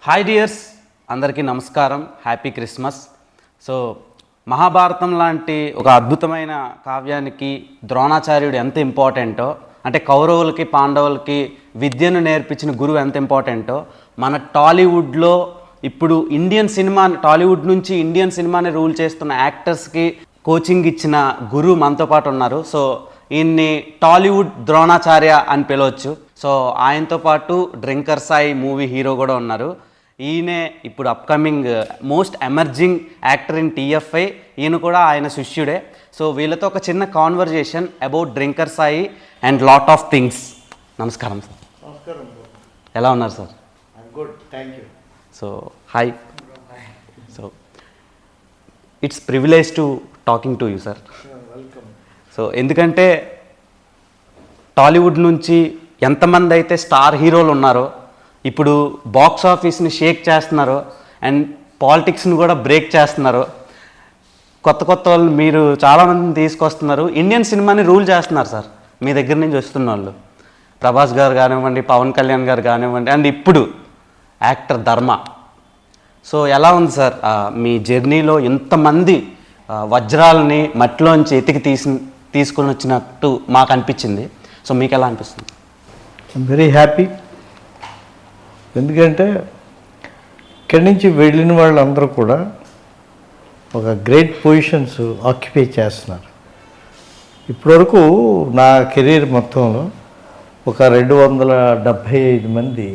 Hi dears, అందరికీ నమస్కారం. Happy Christmas. So Mahabharatam లాంటి ఒక అద్భుతమైన కావ్యానికి ద్రోణాచార్యుడు ఎంత ఇంపార్టెంటో, అంటే కౌరవులకి పాండవులకి విద్యను నేర్పించిన గురువు ఎంత ఇంపార్టెంటో, మన టాలీవుడ్లో ఇప్పుడు టాలీవుడ్ నుంచి ఇండియన్ సినిమాని రూల్ చేస్తున్న యాక్టర్స్కి కోచింగ్ ఇచ్చిన గురువు మనతో పాటు ఉన్నారు. సో ఈయన్ని టాలీవుడ్ ద్రోణాచార్య అని పిలవచ్చు. సో ఆయనతో పాటు డ్రింకర్ సాయి మూవీ హీరో కూడా ఉన్నారు. ఈయనే ఇప్పుడు upcoming most emerging actor in TFI. ఈయన కూడా ఆయన శిష్యుడే. సో వీళ్ళతో ఒక చిన్న conversation about drinker Sai and lot of things. నమస్కారం సార్. నమస్కారం. ఎలా ఉన్నారు sir? Good, thank you. So hi. So it's privilege to talking to you sir. Welcome. So ఎందుకంటే టాలీవుడ్ నుంచి ఎంతమంది అయితే స్టార్ హీరోలు ఉన్నారో, ఇప్పుడు బాక్స్ ఆఫీస్ని షేక్ చేస్తున్నారో అండ్ పాలిటిక్స్ని కూడా బ్రేక్ చేస్తున్నారో, కొత్త కొత్త వాళ్ళు మీరు చాలామందిని తీసుకొస్తున్నారు. ఇండియన్ సినిమాని రూల్ చేస్తున్నారు సార్ మీ దగ్గర నుంచి వస్తున్న వాళ్ళు. ప్రభాస్ గారు కానివ్వండి, పవన్ కళ్యాణ్ గారు కానివ్వండి, అండ్ ఇప్పుడు యాక్టర్ ధర్మ. సో ఎలా ఉంది సార్ మీ జర్నీలో ఇంతమంది వజ్రాలని మట్టిలోంచి ఎతికి తీసుకొని వచ్చినట్టు మాకు అనిపించింది. సో మీకు ఎలా అనిపిస్తుంది? I'm very happy. ఎందుకంటే ఇక్కడి నుంచి వెళ్ళిన వాళ్ళందరూ కూడా ఒక గ్రేట్ పొజిషన్స్ ఆక్యుపై చేస్తున్నారు. ఇప్పటివరకు నా కెరీర్ మొత్తంలో ఒక 275 మంది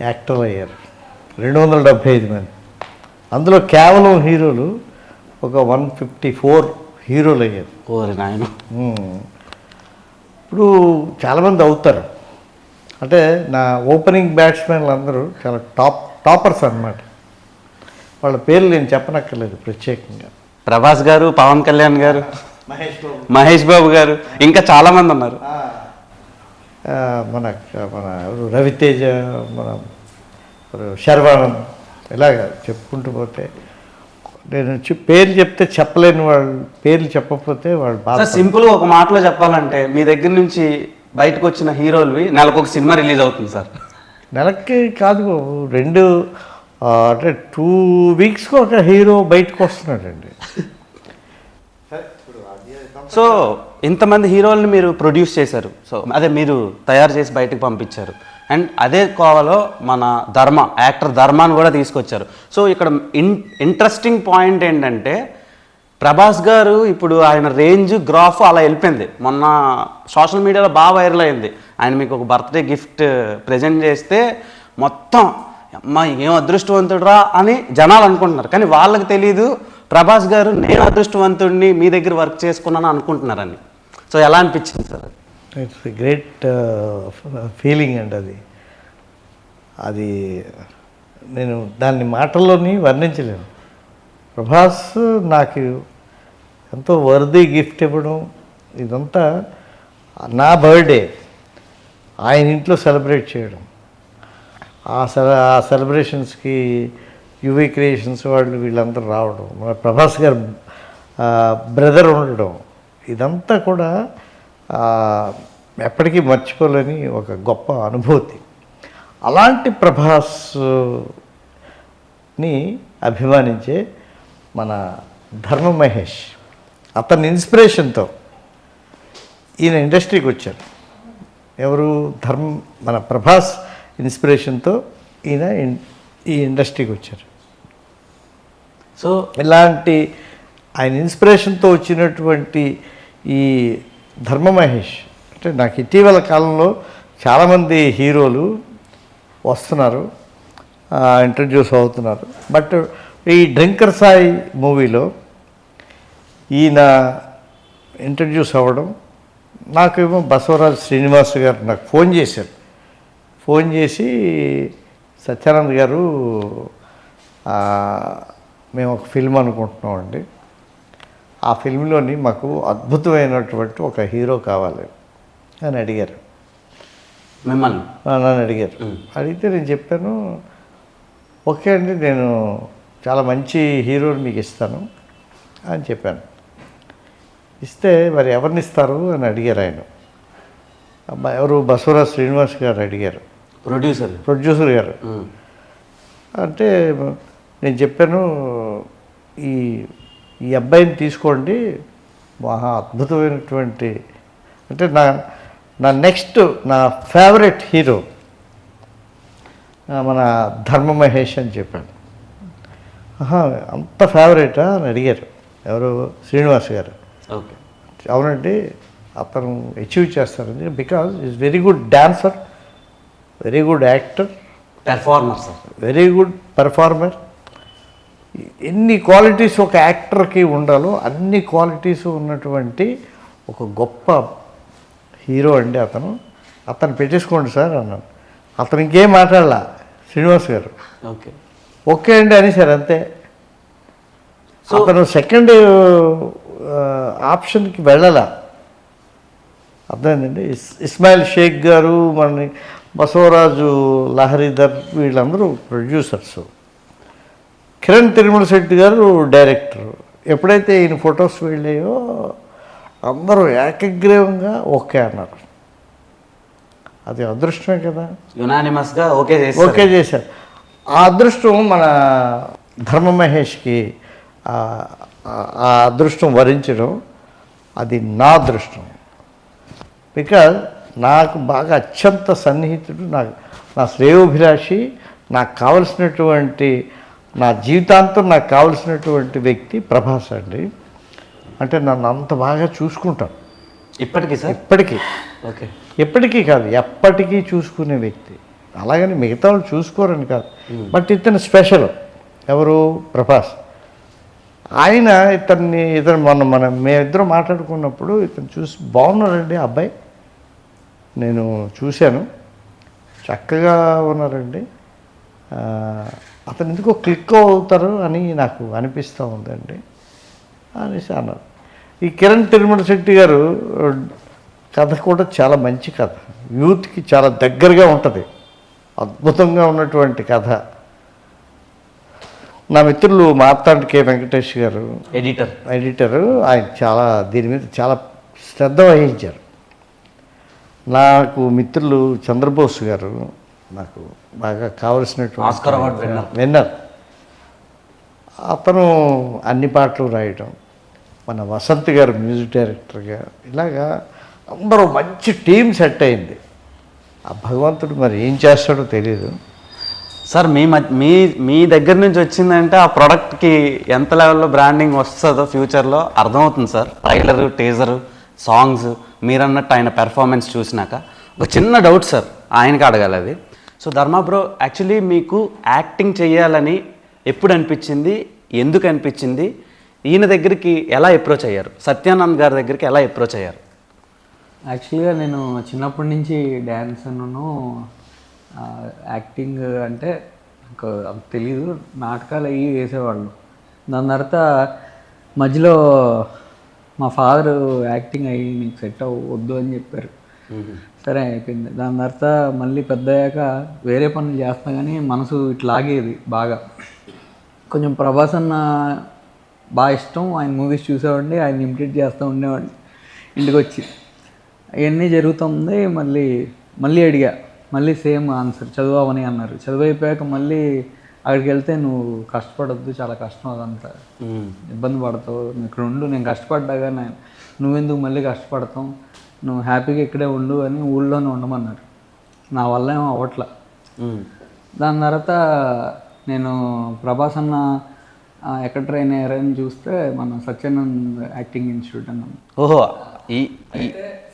యాక్టర్లు అయ్యారు. 275 మంది. అందులో కేవలం హీరోలు ఒక 154 హీరోలు అయ్యారు. ఓరి నాయన. ఇప్పుడు చాలామంది అవుతారు. అంటే నా ఓపెనింగ్ బ్యాట్స్మెన్లు అందరూ చాలా టాపర్స్ అన్నమాట. వాళ్ళ పేర్లు నేను చెప్పనక్కర్లేదు ప్రత్యేకంగా. ప్రభాస్ గారు, పవన్ కళ్యాణ్ గారు, మహేష్ బాబు గారు, ఇంకా చాలామంది ఉన్నారు. మన మన రవితేజ, మన శర్వానంద్, ఇలాగ చెప్పుకుంటూ పోతే నేను పేరు చెప్తే చెప్పలేని వాళ్ళు, పేర్లు చెప్పకపోతే వాళ్ళు బాగా. సింపుల్గా ఒక మాటలో చెప్పాలంటే మీ దగ్గర నుంచి బయటకు వచ్చిన హీరోలు నెలకు ఒక సినిమా రిలీజ్ అవుతుంది సార్. నెలకి కాదు, అంటే 2 వీక్స్కి ఒక హీరో బయటకు వస్తున్నాడండి. సో ఇంతమంది హీరోల్ని మీరు ప్రొడ్యూస్ చేశారు. సో అదే మీరు తయారు చేసి బయటకు పంపించారు. అండ్ అదే కోవలో మన యాక్టర్ ధర్మాన్ని కూడా తీసుకొచ్చారు. సో ఇక్కడ ఇంట్రెస్టింగ్ పాయింట్ ఏంటంటే, ప్రభాస్ గారు ఇప్పుడు ఆయన రేంజ్ గ్రాఫ్ అలా వెళ్ళిపోయింది. మొన్న సోషల్ మీడియాలో బాగా వైరల్ అయింది. ఆయన మీకు ఒక బర్త్డే గిఫ్ట్ ప్రజెంట్ చేస్తే మొత్తం అమ్మ ఏం అదృష్టవంతుడురా అని జనాలు అనుకుంటున్నారు. కానీ వాళ్ళకి తెలీదు ప్రభాస్ గారు నేను అదృష్టవంతుడిని మీ దగ్గర వర్క్ చేసుకున్నాను అనుకుంటున్నారని. సో ఎలా అనిపించింది సార్? ఇట్స్ గ్రేట్ ఫీలింగ్ అండి. అది నేను దాన్ని మాటల్లోని వర్ణించలేను. ప్రభాస్ నాకు ఎంతో వర్దీ గిఫ్ట్ ఇవ్వడం, ఇదంతా నా బర్త్డే ఆయన ఇంట్లో సెలబ్రేట్ చేయడం, ఆ సెలబ్రేషన్స్కి యువి క్రియేషన్స్ వాళ్ళు వీళ్ళందరూ రావడం, మన ప్రభాస్ గారు బ్రదర్ ఉండడం, ఇదంతా కూడా ఎప్పటికీ మర్చిపోలేని ఒక గొప్ప అనుభూతి. అలాంటి ప్రభాస్ని అభిమానించే మన ధర్మ మహేష్, అతని ఇన్స్పిరేషన్తో ఈయన ఇండస్ట్రీకి వచ్చారు. ఎవరు? మన ప్రభాస్ ఇన్స్పిరేషన్తో ఈయన ఈ ఇండస్ట్రీకి వచ్చారు. సో ఇలాంటి ఆయన ఇన్స్పిరేషన్తో వచ్చినటువంటి ఈ ధర్మ మహేష్ అంటే నాకు ఇటీవల కాలంలో చాలామంది హీరోలు వస్తున్నారు, ఇంట్రడ్యూస్ అవుతున్నారు. బట్ ఈ డ్రింకర్ సాయి మూవీలో ఈయన ఇంట్రడ్యూస్ అవ్వడం, నాకేమో బసవరాజు శ్రీనివాస్ గారు నాకు ఫోన్ చేశారు. ఫోన్ చేసి, సత్యానంద్ గారు మేము ఒక ఫిల్మ్ అనుకుంటున్నామండి, ఆ ఫిల్మ్లోని మాకు అద్భుతమైనటువంటి ఒక హీరో కావాలి అని అడిగారు. మిమ్మల్ని? నన్ను అడిగారు. అడిగితే నేను చెప్పాను, ఓకే అండి, నేను చాలా మంచి హీరోని మీకు ఇస్తాను అని చెప్పాను. ఇస్తే మరి ఎవరిని ఇస్తారు అని అడిగారు ఆయన. ఎవరు? బసవరాజ్ శ్రీనివాస్ గారు అడిగారు, ప్రొడ్యూసర్ గారు. అంటే నేను చెప్పాను, ఈ ఈ అబ్బాయిని తీసుకోండి, మహా అద్భుతమైనటువంటి, అంటే నా నెక్స్ట్ నా ఫేవరెట్ హీరో మన ధర్మ మహేష్ అని చెప్పాను. అంత ఫేవరెటా అని అడిగారు ఎవరు, శ్రీనివాస్ గారు. ఓకే. అవునండి, అతను అచీవ్ చేస్తారని, because is very good dancer, very good actor, performer sir, very good performer. ఎన్ని క్వాలిటీస్ ఒక యాక్టర్కి ఉండాలో అన్ని క్వాలిటీస్ ఉన్నటువంటి ఒక గొప్ప హీరో అండి అతను పెట్టేసుకోండి సార్ అన్నాను. అతను ఇంకేం మాట్లాడలా శ్రీనివాస్ గారు. ఓకే ఓకే అండి అనేసారు అంతే. అతను సెకండ్ ఆప్షన్కి వెళ్ళాలా. అర్థమైందండి. ఇస్మాయిల్ షేక్ గారు, మన బసవరాజు లహరిధర్, వీళ్ళందరూ ప్రొడ్యూసర్స్, కిరణ్ తిరుమల శెట్టి గారు డైరెక్టర్. ఎప్పుడైతే ఈయన ఫొటోస్ వెళ్ళాయో అందరూ ఏకగ్రీవంగా ఓకే అన్నారు. అది అదృష్టమే కదా. యునానిమస్గా ఓకే చేశారు. ఆ అదృష్టం మన ధర్మ మహేష్కి ఆ అదృష్టం వరించడం, అది నా అదృష్టం. బికాజ్ నాకు బాగా అత్యంత సన్నిహితుడు, నా శ్రేయోభిలాషి, నాకు కావలసినటువంటి, నా జీవితాంతం నాకు కావలసినటువంటి వ్యక్తి ప్రభాస్ అండి. అంటే నన్ను అంత బాగా చూసుకుంటాను ఇప్పటికీ సార్. ఇప్పటికీ. ఓకే. ఎప్పటికీ కాదు, ఎప్పటికీ చూసుకునే వ్యక్తి. అలాగని మిగతా వాళ్ళు చూసుకోరని కాదు, బట్ ఇతను స్పెషల్. ఎవరు? ప్రభాస్. ఇతను మేమిద్దరం మాట్లాడుకున్నప్పుడు ఇతను చూసి, బాగున్నారండి అబ్బాయి, నేను చూశాను, చక్కగా ఉన్నారండి, అతను ఎందుకో క్లిక్ అవుతారు అని నాకు అనిపిస్తూ ఉందండి అనేసి అన్నారు. ఈ కిరణ్ తిరుమల శెట్టి గారు కథ కూడా చాలా మంచి కథ, యూత్కి చాలా దగ్గరగా ఉంటుంది, అద్భుతంగా ఉన్నటువంటి కథ. నా మిత్రులు మార్తాండ్ కె వెంకటేష్ గారు ఎడిటరు, ఆయన చాలా దీని మీద చాలా శ్రద్ధ వహించారు. నాకు మిత్రులు చంద్రబోస్ గారు, నాకు బాగా కావలసినటువంటి ఆస్కార్ అవార్డ్ విన్నర్. అతను అన్ని పాటలు రాయడం, మన వసంత్ గారు మ్యూజిక్ డైరెక్టర్గా, ఇలాగా అందరూ మంచి టీం సెట్ అయింది. ఆ భగవంతుడు మరి ఏం చేస్తాడో తెలియదు సార్. మీ దగ్గర నుంచి వచ్చిందంటే ఆ ప్రోడక్ట్కి ఎంత లెవెల్లో బ్రాండింగ్ వస్తుందో ఫ్యూచర్లో అర్థమవుతుంది సార్. ట్రైలరు, టీజరు, సాంగ్స్, మీరన్నట్టు ఆయన పెర్ఫార్మెన్స్ చూసినాక ఒక చిన్న డౌట్ సార్, ఆయనకి అడగాలి అది. సో ధర్మ బ్రో, యాక్చువల్లీ మీకు యాక్టింగ్ చేయాలని ఎప్పుడు అనిపించింది, ఎందుకు అనిపించింది, ఈయన దగ్గరికి ఎలా అప్రోచ్ అయ్యారు, సత్యానంద్ గారి దగ్గరికి ఎలా అప్రోచ్ అయ్యారు? యాక్చువల్గా నేను చిన్నప్పటి నుంచి డ్యాన్స్ యాక్టింగ్ అంటే నాకు అంత తెలీదు, నాటకాలు అవి వేసేవాళ్ళు. దాని తర్వాత మధ్యలో మా ఫాదరు యాక్టింగ్ అయ్యి నీకు సెట్ అవ్వద్దు అని చెప్పారు. సరే అయిపోయింది. దాని తర్వాత మళ్ళీ పెద్దయ్యాక వేరే పనులు చేస్తా కానీ మనసు ఇట్లా ఆగేది బాగా. కొంచెం ప్రభాస్ అన్న బాగా ఇష్టం, ఆయన మూవీస్ చూసేవాడిని, ఆయన ఇమిటేట్ చేస్తూ ఉండేవాడిని. ఇంటికి వచ్చి అవన్నీ జరుగుతుంది. మళ్ళీ అడిగా, మళ్ళీ సేమ్ ఆన్సర్, చదువువని అన్నారు. చదువు అయిపోయాక మళ్ళీ అక్కడికి వెళ్తే నువ్వు కష్టపడద్దు, చాలా కష్టం, అదంతా ఇబ్బంది పడతావు, నీకు ఉండు, నేను కష్టపడ్డాగా నువ్వెందుకు మళ్ళీ కష్టపడతావు, నువ్వు హ్యాపీగా ఇక్కడే ఉండు అని ఊళ్ళోనే ఉండమన్నారు. నా వల్ల ఏమో అవ్వట్లా. దాని తర్వాత నేను ప్రభాస్ అన్న ఎక్కడ ట్రైన్ అయ్యారని చూస్తే మన సత్యానంద్ యాక్టింగ్ ఇన్స్టిట్యూట్ అన్నాను. ఓహో,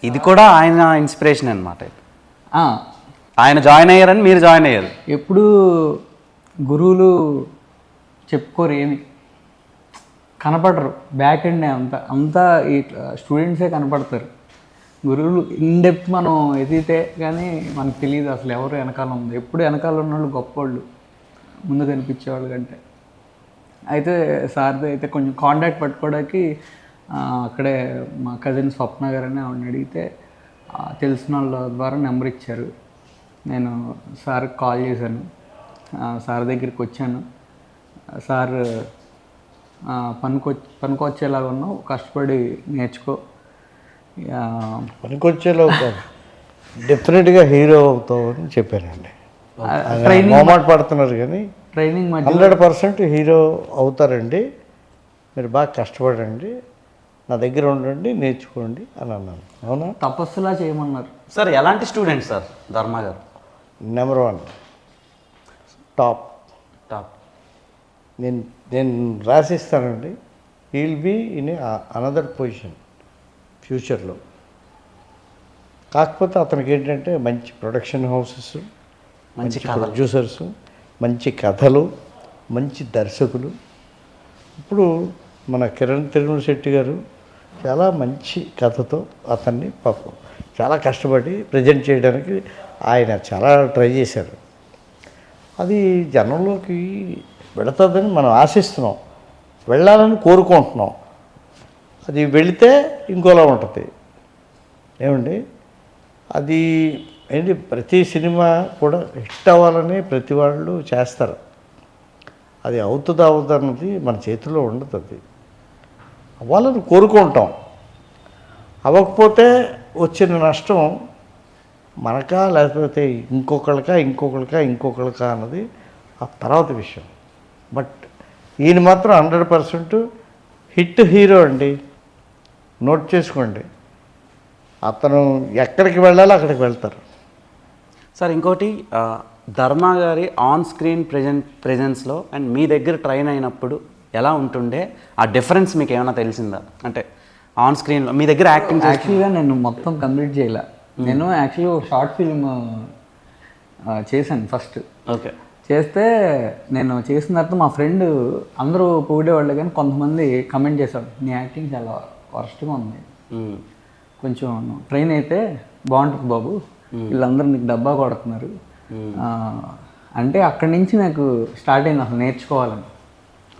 ఇది కూడా ఆయన ఇన్స్పిరేషన్ అనమాట. ఆయన జాయిన్ అయ్యారని మీరు జాయిన్ అయ్యారు. ఎప్పుడు గురువులు చెప్పుకోరు, ఏమి కనపడరు, బ్యాక్ ఎండ్ అంతా ఈ స్టూడెంట్సే కనపడతారు. గురువులు ఇన్డెప్త్ మనం ఎదిగితే కానీ మనకు తెలియదు అసలు ఎవరు వెనకాల ఉంది. ఎప్పుడు వెనకాల ఉన్నవాళ్ళు గొప్పవాళ్ళు, ముందు కనిపించేవాళ్ళు కంటే. అయితే సార్ది అయితే కొంచెం కాంటాక్ట్ పట్టుకోవడానికి అక్కడే మా కజిన్ స్వప్న గారు అని ఆవిడని అడిగితే తెలిసిన వాళ్ళ ద్వారా నెంబర్ ఇచ్చారు. నేను సార్కి కాల్ చేశాను, సార్ దగ్గరికి వచ్చాను. సార్ పనికొచ్చేలాగా ఉన్నావు, కష్టపడి నేర్చుకో, పనికొచ్చేలా అవుతావు, డెఫినెట్గా హీరో అవుతావు అని చెప్పానండి. ట్రైనింగ్ మొహమాట పడుతున్నారు కానీ ట్రైనింగ్ మధ్య 100% హీరో అవుతారండి. మీరు బాగా కష్టపడండి, నా దగ్గర ఉండండి, నేర్చుకోండి అని అన్నాను. అవునా? తపస్సులా చేయమన్నారు. సార్ ఎలాంటి స్టూడెంట్ సార్ ధర్మ గారు? Number 1 top. టాప్. నేను రాసిస్తానండి. He will be in another position ఫ్యూచర్లో. కాకపోతే అతనికి ఏంటంటే మంచి ప్రొడక్షన్ హౌసెస్, మంచి ప్రొడ్యూసర్స్, మంచి కథలు, మంచి దర్శకులు. ఇప్పుడు మన కిరణ్ తిరుమల శెట్టి గారు చాలా మంచి కథతో అతన్ని పాపం చాలా కష్టపడి ప్రజెంట్ చేయడానికి ఆయన చాలా ట్రై చేశారు. అది జనంలోకి వెళుతుందని మనం ఆశిస్తున్నాం, వెళ్ళాలని కోరుకుంటున్నాం. అది వెళితే ఇంకోలా ఉంటుంది ఏమండి. అది ఏంటి, ప్రతి సినిమా కూడా హిట్ అవ్వాలని ప్రతి వాళ్ళు చేస్తారు. అది అవుతుంది అన్నది మన చేతిలో ఉండదు. అది అవ్వాలని కోరుకుంటాం. అవ్వకపోతే వచ్చిన నష్టం మనకా లేకపోతే ఇంకొకళ్ళకా అన్నది ఆ తర్వాత విషయం. బట్ ఈయన మాత్రం 100% హిట్ హీరో అండి. నోట్ చేసుకోండి, అతను ఎక్కడికి వెళ్ళాలో అక్కడికి వెళ్తారు. సార్ ఇంకోటి ధర్మ గారి ఆన్ స్క్రీన్ ప్రెజెన్స్లో అండ్ మీ దగ్గర ట్రైన్ అయినప్పుడు ఎలా ఉంటుండే, ఆ డిఫరెన్స్ మీకు ఏమైనా తెలిసిందా? అంటే ఆన్ స్క్రీన్లో మీ దగ్గర యాక్టింగ్ యాక్చువల్గా నేను మొత్తం కంప్లీట్ చేయలే. నేను యాక్చువల్లీ ఒక షార్ట్ ఫిల్మ్ చేశాను ఫస్ట్. ఓకే. చేస్తే నేను చేసిన తర్వాత మా ఫ్రెండ్ అందరూ పొగిడేవాళ్ళు, కానీ కొంతమంది కమెంట్ చేశారు, నీ యాక్టింగ్ చాలా వర్స్ట్గా ఉంది, కొంచెం ట్రైన్ అయితే బాగుంటుంది బాబు, వీళ్ళందరూ నీకు డబ్బా కొడుతున్నారు అంటే అక్కడి నుంచి నాకు స్టార్ట్ అయింది అసలు నేర్చుకోవాలని.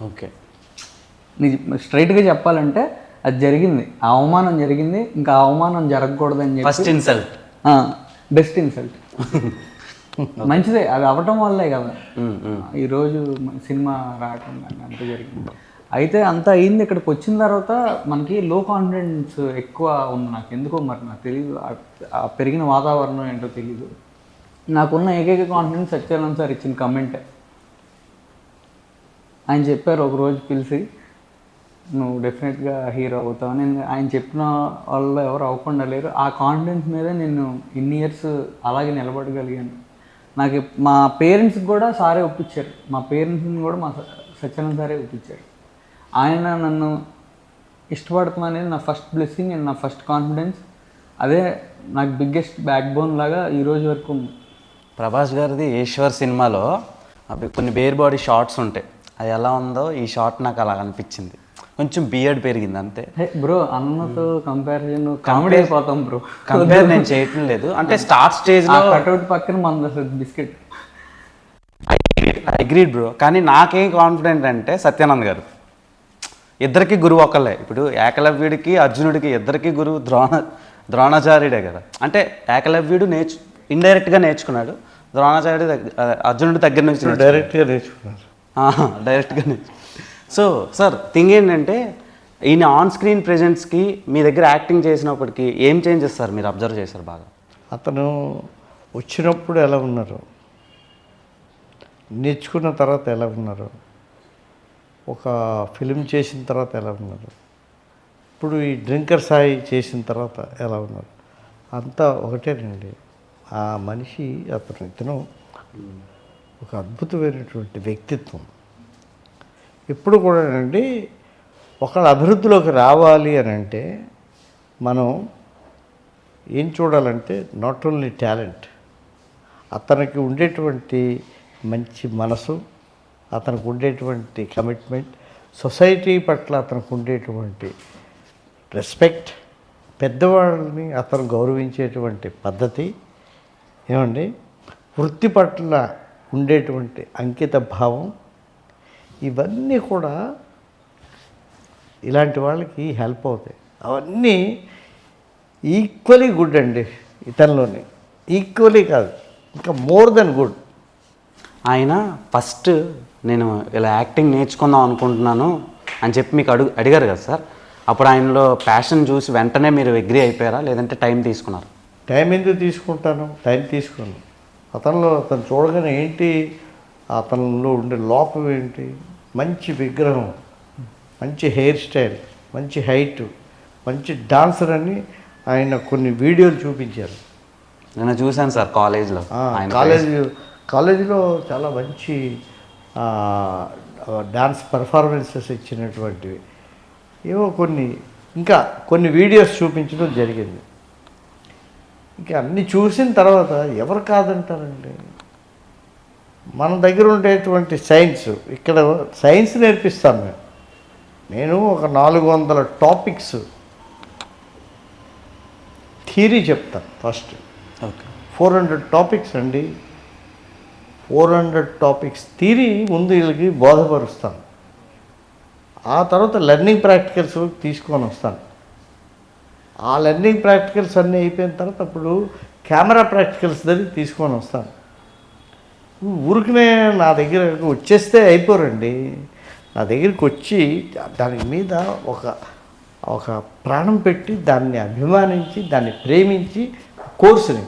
ఓకే. స్ట్రైట్గా చెప్పాలంటే అది జరిగింది, ఆ అవమానం జరిగింది, ఇంకా ఆ అవమానం జరగకూడదని చెప్పి ఫస్ట్ ఇన్సల్ట్, బెస్ట్ ఇన్సల్ట్. మంచిదే, అది అవ్వటం వల్లే కదా ఈరోజు సినిమా రావటం అంత జరిగింది. అయితే అంత అయింది. ఇక్కడికి వచ్చిన తర్వాత మనకి లో కాన్ఫిడెన్స్ ఎక్కువ ఉంది నాకు, ఎందుకో మరి నాకు తెలియదు, ఆ పెరిగిన వాతావరణం ఏంటో తెలియదు. నాకున్న ఏకైక కాన్ఫిడెన్స్ సత్యానంద్ సార్ ఇచ్చిన కమెంటే. ఆయన చెప్పారు ఒకరోజు పిలిచి, నువ్వు డెఫినెట్గా హీరో అవుతావు అని. ఆయన చెప్పిన వాళ్ళు ఎవరు అవ్వకుండా లేరు. ఆ కాన్ఫిడెన్స్ మీద నేను ఇన్ని ఇయర్స్ అలాగే నిలబడగలిగాను. నాకు మా పేరెంట్స్కి కూడా సారే ఒప్పించారు, మా పేరెంట్స్ని కూడా మా సత్యానంద్ సారే ఒప్పించారు. ఆయన నన్ను ఇష్టపడుతున్నానేది నా ఫస్ట్ బ్లెస్సింగ్ అండ్ నా ఫస్ట్ కాన్ఫిడెన్స్. అదే నాకు బిగ్గెస్ట్ బ్యాక్ బోన్ లాగా ఈరోజు వరకు ఉంది. ప్రభాస్ గారిది ఈశ్వర్ సినిమాలో అవి కొన్ని బేర్ బాడీ షార్ట్స్ ఉంటాయి, అది ఎలా ఉందో ఈ షార్ట్ నాకు అలా అనిపించింది. కొంచెం బియర్డ్ పెరిగింది అంతే. బ్రో అన్నతో కంపారిజన్ కామెడీ అయిపోతాం బ్రో. కంపేర్ నేను చేయటం లేదు, అంటే స్టార్ట్ స్టేజ్లో కట్అవుట్ పక్కన మన బిస్కెట్. Agreed bro. కానీ నాకేం కాన్ఫిడెంట్ అంటే సత్యానంద్ గారు ఇద్దరికి గురువు ఒకళ్ళే. ఇప్పుడు ఏకలవ్యుడికి అర్జునుడికి ఇద్దరికి గురువు ద్రోణాచార్యుడే కదా. అంటే ఏకలవ్యుడు ఇండైరెక్ట్గా నేర్చుకున్నాడు, ద్రోణాచార్యుడు అర్జునుడి దగ్గర నుంచి డైరెక్ట్గా నేర్చుకున్నారు. డైరెక్ట్గా నేర్చుకున్నాడు. సో సార్ థింగ్ ఏంటంటే ఈయన ఆన్ స్క్రీన్ ప్రెజెన్స్కి మీ దగ్గర యాక్టింగ్ చేసినప్పటికీ ఏం చేంజెస్ సార్ మీరు అబ్జర్వ్ చేశారు బాగా? అతను వచ్చినప్పుడు ఎలా ఉన్నారు, నేర్చుకున్న తర్వాత ఎలా ఉన్నారు, ఒక ఫిలిం చేసిన తర్వాత ఎలా ఉన్నారు, ఇప్పుడు ఈ డ్రింకర్ సాయి చేసిన తర్వాత ఎలా ఉన్నారు, అంతా ఒకటేనండి. ఆ మనిషి ఇతను ఒక అద్భుతమైనటువంటి వ్యక్తిత్వం. ఇప్పుడు కూడా అండి ఒకళ్ళ అభివృద్ధిలోకి రావాలి అని అంటే మనం ఏం చూడాలంటే నాట్ ఓన్లీ టాలెంట్, అతనికి ఉండేటువంటి మంచి మనసు, అతనికి ఉండేటువంటి కమిట్మెంట్, సొసైటీ పట్ల అతనికి ఉండేటువంటి రెస్పెక్ట్, పెద్దవాళ్ళని అతను గౌరవించేటువంటి పద్ధతి ఏమండి, వృత్తి పట్ల ఉండేటువంటి అంకిత భావం, ఇవన్నీ కూడా ఇలాంటి వాళ్ళకి హెల్ప్ అవుతాయి. అవన్నీ ఈక్వలీ గుడ్ అండి ఇతనిలోని, ఈక్వలీ కాదు ఇంకా మోర్ దెన్ గుడ్. ఆయన ఫస్ట్ నేను ఇలా యాక్టింగ్ నేర్చుకుందాం అనుకుంటున్నాను అని చెప్పి మీకు అడిగారు కదా సార్, అప్పుడు ఆయనలో ప్యాషన్ చూసి వెంటనే మీరు అగ్రీ అయిపోయారా లేదంటే టైం తీసుకున్నారు? టైం ఎందుకు తీసుకుంటాను, టైం తీసుకున్నాను. అతను చూడగానే ఏంటి, అతనిలో ఉండే లోపం ఏంటి, మంచి విగ్రహం, మంచి హెయిర్ స్టైల్, మంచి హైట్, మంచి డాన్సర్ అని ఆయన కొన్ని వీడియోలు చూపించారు. నేను చూశాను సార్ కాలేజ్లో. కాలేజీలో చాలా మంచి డాన్స్ పర్ఫార్మెన్సెస్ ఇచ్చినటువంటివి ఏవో కొన్ని వీడియోస్ చూపించడం జరిగింది. ఇంకా అన్నీ చూసిన తర్వాత ఎవరు కాదంటారండి. మన దగ్గర ఉండేటువంటి సైన్స్, ఇక్కడ సైన్స్ నేర్పిస్తాను నేను ఒక 400 టాపిక్స్ థియరీ చెప్తాను ఫస్ట్. ఓకే. 400 టాపిక్స్ అండి. 400 టాపిక్స్ థియరీ ముందు వీళ్ళకి బోధపరుస్తాను. ఆ తర్వాత లెర్నింగ్ ప్రాక్టికల్స్ తీసుకొని వస్తాను. ఆ లెర్నింగ్ ప్రాక్టికల్స్ అన్నీ అయిపోయిన తర్వాత అప్పుడు కెమెరా ప్రాక్టికల్స్ దగ్గర తీసుకొని వస్తాను. ఊరికనే నా దగ్గర వచ్చేస్తే అయిపోరండి. నా దగ్గరికి వచ్చి దాని మీద ఒక ప్రాణం పెట్టి, దాన్ని అభిమానించి, దాన్ని ప్రేమించి, కోర్సుని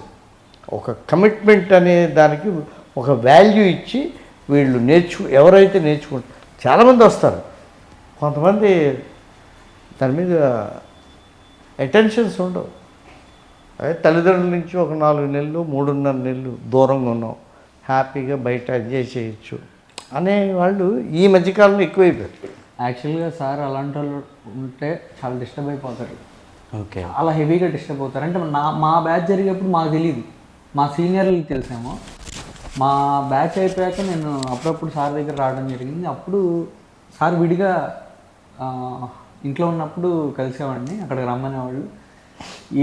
ఒక కమిట్మెంట్ అనే దానికి ఒక వాల్యూ ఇచ్చి వీళ్ళు ఎవరైతే నేర్చుకుంటారు, చాలామంది వస్తారు. కొంతమంది దాని మీద అటెన్షన్స్ ఉండవు. అదే తల్లిదండ్రుల నుంచి ఒక 4 నెలలు 3.5 నెలలు దూరంగా ఉన్నాం, హ్యాపీగా బయట ఎంజాయ్ చేయొచ్చు అనే వాళ్ళు ఈ మధ్యకాలంలో ఎక్కువైపోయారు. యాక్చువల్గా సార్ అలాంటి వాళ్ళు ఉంటే చాలా డిస్టర్బ్ అయిపోతారు. ఓకే. చాలా హెవీగా డిస్టర్బ్ అవుతారు. అంటే మా బ్యాచ్ జరిగేప్పుడు మాకు తెలియదు, మా సీనియర్లకి తెలిసేమో. మా బ్యాచ్ అయిపోయాక నేను అప్పుడప్పుడు సార్ దగ్గర రావడం జరిగింది. అప్పుడు సార్ విడిగా ఇంట్లో ఉన్నప్పుడు కలిసేవాడిని, అక్కడికి రమ్మనేవాళ్ళు.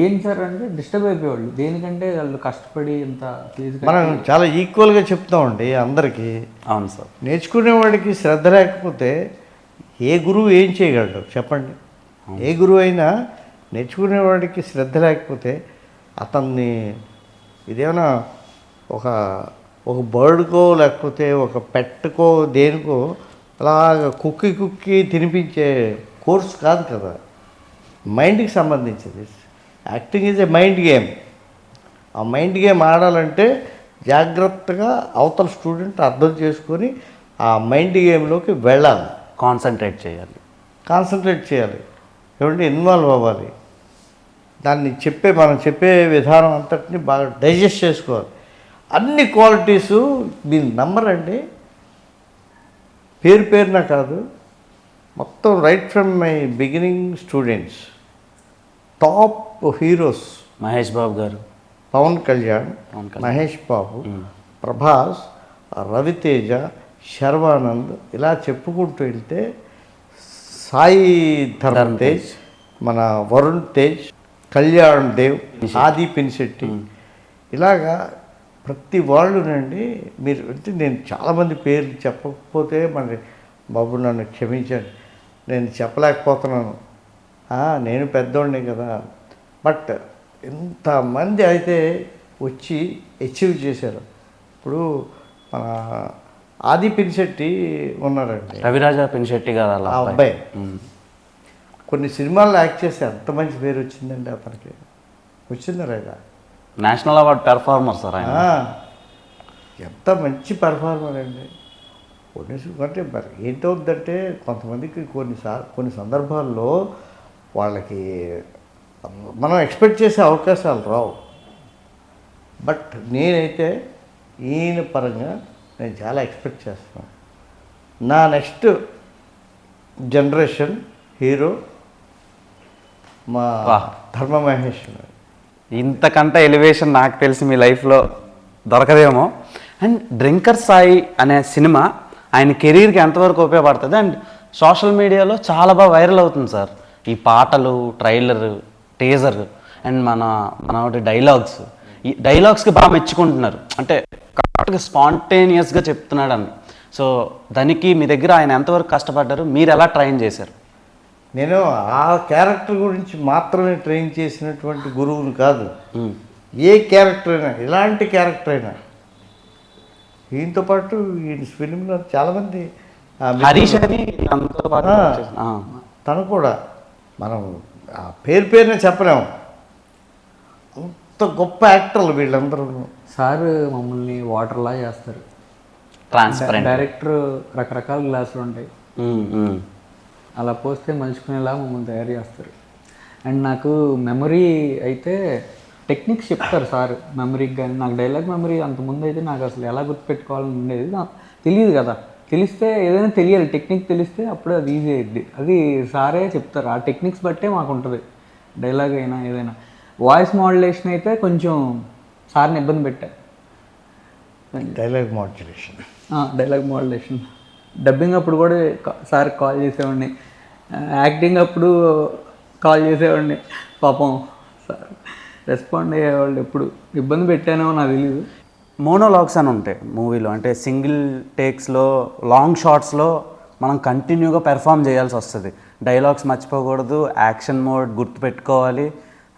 ఏం సార్ అంటే డిస్టర్బ్ అయిపోయేవాళ్ళు. దేనికంటే వాళ్ళు కష్టపడి ఇంత ఫీజు మనం చాలా ఈక్వల్గా చెప్తామండి అందరికీ. అవును సార్. నేర్చుకునేవాడికి శ్రద్ధ లేకపోతే ఏ గురువు ఏం చేయగలడు చెప్పండి. ఏ గురువు అయినా నేర్చుకునేవాడికి శ్రద్ధ లేకపోతే అతన్ని ఇదేమైనా ఒక బర్డ్కో లేకపోతే ఒక పెట్టుకో దేనికో అలాగ కుక్కి తినిపించే కోర్స్ కాదు కదా, మైండ్కి సంబంధించింది. Acting is a mind game. ఆ మైండ్ గేమ్ ఆడాలంటే జాగ్రత్తగా అవతల స్టూడెంట్ అర్థం చేసుకొని ఆ మైండ్ గేమ్లోకి వెళ్ళాలి, కాన్సన్ట్రేట్ చేయాలి, ఏమంటే ఇన్వాల్వ్ అవ్వాలి. దాన్ని మనం చెప్పే విధానం అంతటిని బాగా డైజెస్ట్ చేసుకోవాలి. అన్ని క్వాలిటీసు మీరు నమ్మరండి, పేరున కాదు, మొత్తం right from my beginning students, top heroes Mahesh Babu గారు, పవన్ కళ్యాణ్, మహేష్ బాబు, ప్రభాస్, రవితేజ, శర్వానంద్, ఇలా చెప్పుకుంటూ వెళ్తే సాయి ధరమ్ తేజ్, మన వరుణ్ తేజ్, కళ్యాణ్ దేవ్, ఆది పినిశెట్టి, ఇలాగా ప్రతి వాళ్ళునండి. మీరు అంటే నేను చాలామంది పేర్లు చెప్పకపోతే మరి బాబు నన్ను క్షమించండి, నేను చెప్పలేకపోతున్నాను, నేను పెద్దోడిని కదా. బట్ ఇంతమంది అయితే వచ్చి అచీవ్ చేశారు. ఇప్పుడు మన ఆది పినిశెట్టి ఉన్నారండి, రవిరాజా పినిశెట్టి గారు. ఆ అబ్బాయి కొన్ని సినిమాల్లో యాక్ట్ చేసి ఎంత మంచి పేరు వచ్చిందండి అతనికి. వచ్చిందా లేదా? నేషనల్ అవార్డ్ పెర్ఫార్మర్ సార్ ఆయన. ఎంత మంచి పెర్ఫార్మర్ అండి. అంటే మరి ఏంటవుద్దంటే కొంతమందికి కొన్ని సందర్భాల్లో వాళ్ళకి మనం ఎక్స్పెక్ట్ చేసే అవకాశాలు రావు. బట్ నేనైతే ఈయన పరంగా నేను చాలా ఎక్స్పెక్ట్ చేస్తున్నాను. నా నెక్స్ట్ జనరేషన్ హీరో మా ధర్మ మహేష్. ఇంతకంటే ఎలివేషన్ నాకు తెలిసి మీ లైఫ్లో దొరకదేమో. అండ్ డ్రింకర్ సాయి అనే సినిమా ఆయన కెరీర్కి ఎంతవరకు ఉపయోగపడుతుంది? అండ్ సోషల్ మీడియాలో చాలా బాగా వైరల్ అవుతుంది సార్ ఈ పాటలు, ట్రైలర్, టీజర్ అండ్ మన డైలాగ్స్. ఈ డైలాగ్స్కి బాగా మెచ్చుకుంటున్నారు, అంటే కరెక్ట్గా స్పాంటేనియస్గా చెప్తున్నాడు అని. సో దానికి మీ దగ్గర ఆయన ఎంతవరకు కష్టపడ్డారు, మీరు ఎలా ట్రైన్ చేశారు? నేను ఆ క్యారెక్టర్ గురించి మాత్రమే ట్రైన్ చేసినటువంటి గురువుని కాదు. ఏ క్యారెక్టర్ అయినా, ఎలాంటి క్యారెక్టర్ అయినా. ఈయనతో పాటు ఈయన ఫిలింలో చాలామంది, హరీష్ అని తను కూడా మనం పేరునే చెప్పలేము. అంత గొప్ప యాక్టర్లు వీళ్ళందరూ. సార్ మమ్మల్ని వాటర్లా చేస్తారు. ట్రాన్స్పరెంట్. డైరెక్టర్ రకరకాల గ్లాసులు ఉంటాయి, అలా పోస్తే మలుచుకునేలా మమ్మల్ని తయారు చేస్తారు. అండ్ నాకు మెమరీ అయితే టెక్నిక్స్ చెప్తారు సార్ మెమరీకి. కానీ నాకు డైలాగ్ మెమరీ అంతకుముందు అయితే నాకు అసలు ఎలా గుర్తుపెట్టుకోవాలని ఉండేది, నాకు తెలియదు కదా. తెలిస్తే ఏదైనా తెలియాలి, టెక్నిక్ తెలిస్తే అప్పుడే అది ఈజీ అయ్యిద్ది. అది సారే చెప్తారు, ఆ టెక్నిక్స్ బట్టే మాకు ఉంటుంది డైలాగ్ అయినా ఏదైనా. వాయిస్ మాడ్యులేషన్ అయితే కొంచెం సార్ని ఇబ్బంది పెట్టా. Dialogue modulation, dialogue modulation dubbing అప్పుడు కూడా సార్ కాల్ చేసేవాడిని, యాక్టింగ్ అప్పుడు కాల్ చేసేవాడిని. పాపం సార్ రెస్పాండ్ అయ్యేవాళ్ళు. ఎప్పుడు ఇబ్బంది పెట్టానో నాకు తెలియదు. మోనోలాగ్స్ అని ఉంటాయి మూవీలో, అంటే సింగిల్ టేక్స్లో లాంగ్ షాట్స్లో మనం కంటిన్యూగా పెర్ఫామ్ చేయాల్సి వస్తుంది. డైలాగ్స్ మర్చిపోకూడదు, యాక్షన్ మోడ్ గుర్తుపెట్టుకోవాలి,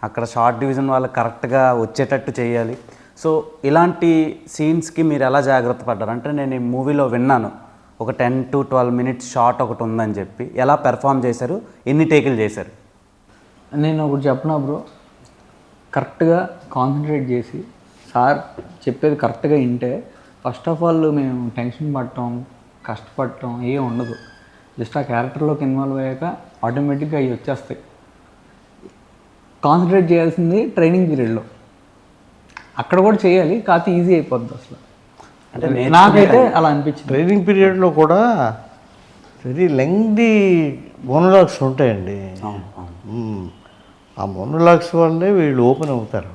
అక్కడ షార్ట్ డివిజన్ వాళ్ళకి కరెక్ట్గా వచ్చేటట్టు చేయాలి. సో ఇలాంటి సీన్స్కి మీరు ఎలా జాగ్రత్త పడ్డారు? అంటే నేను ఈ మూవీలో విన్నాను ఒక 10 to 12 minutes షార్ట్ ఒకటి ఉందని చెప్పి, ఎలా పెర్ఫామ్ చేశారు, ఎన్ని టేకులు చేశారు? నేను ఒకటి చెప్పనా బ్రో, కరెక్ట్గా కాన్సన్ట్రేట్ చేసి సార్ చెప్పేది కరెక్ట్గా వింటే ఫస్ట్ ఆఫ్ ఆల్ మేము టెన్షన్ పడటం కష్టపడటం ఏం ఉండదు. జస్ట్ ఆ క్యారెక్టర్లోకి ఇన్వాల్వ్ అయ్యాక ఆటోమేటిక్గా అవి వచ్చేస్తాయి. కాన్సన్ట్రేట్ చేయాల్సింది ట్రైనింగ్ పీరియడ్లో, అక్కడ కూడా చేయాలి, కాకపోతే ఈజీ అయిపోద్ది అసలు. అంటే నాకైతే అలా అనిపించింది. ట్రైనింగ్ పీరియడ్లో కూడా వెరీ లెంగ్దీ మోనోలాగ్స్ ఉంటాయండి. ఆ మోనోలాగ్స్ వల్లే వీళ్ళు ఓపెన్ అవుతారు.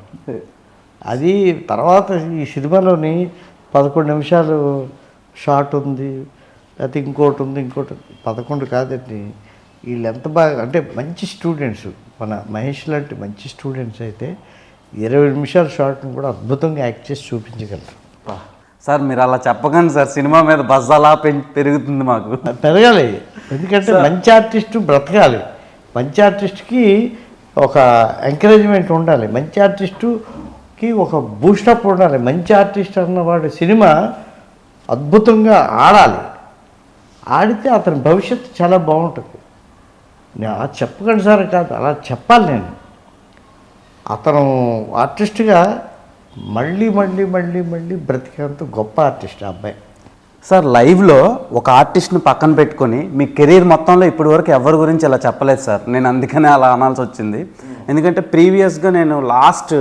అది తర్వాత ఈ సినిమాలోని 11 నిమిషాలు షార్ట్ ఉంది, లేకపోతే ఇంకోటి ఉంది, ఇంకోటి 11 కాదండి. వీళ్ళు ఎంత బాగా అంటే మంచి స్టూడెంట్స్, మన మహేష్ లాంటి మంచి స్టూడెంట్స్ అయితే 20 నిమిషాల షార్ట్ని కూడా అద్భుతంగా యాక్ట్ చేసి చూపించగలరు. సార్ మీరు అలా చెప్పకండి సార్, సినిమా మీద బజ్ అలా పెరుగుతుంది మాకు. పెరగాలి, ఎందుకంటే మంచి ఆర్టిస్టు బ్రతకాలి. మంచి ఆర్టిస్ట్కి ఒక ఎంకరేజ్మెంట్ ఉండాలి, మంచి ఆర్టిస్టుకి ఒక బూస్టప్ ఉండాలి. మంచి ఆర్టిస్ట్ అన్నవాడు సినిమా అద్భుతంగా ఆడాలి, ఆడితే అతని భవిష్యత్తు చాలా బాగుంటుంది. నేను అలా చెప్పకండి సార్ కాదు, అలా చెప్పాలి. నేను అతను ఆర్టిస్ట్గా మళ్ళీ మళ్ళీ మళ్ళీ మళ్ళీ బ్రతికేంత గొప్ప ఆర్టిస్ట్ ఆ అబ్బాయి. సార్ లైవ్లో ఒక ఆర్టిస్ట్ని పక్కన పెట్టుకొని మీ కెరీర్ మొత్తంలో ఇప్పటి వరకు ఎవరి గురించి అలా చెప్పలేదు సార్. నేను అందుకనే అలా అనాల్సి వచ్చింది. ఎందుకంటే ప్రీవియస్గా నేను లాస్ట్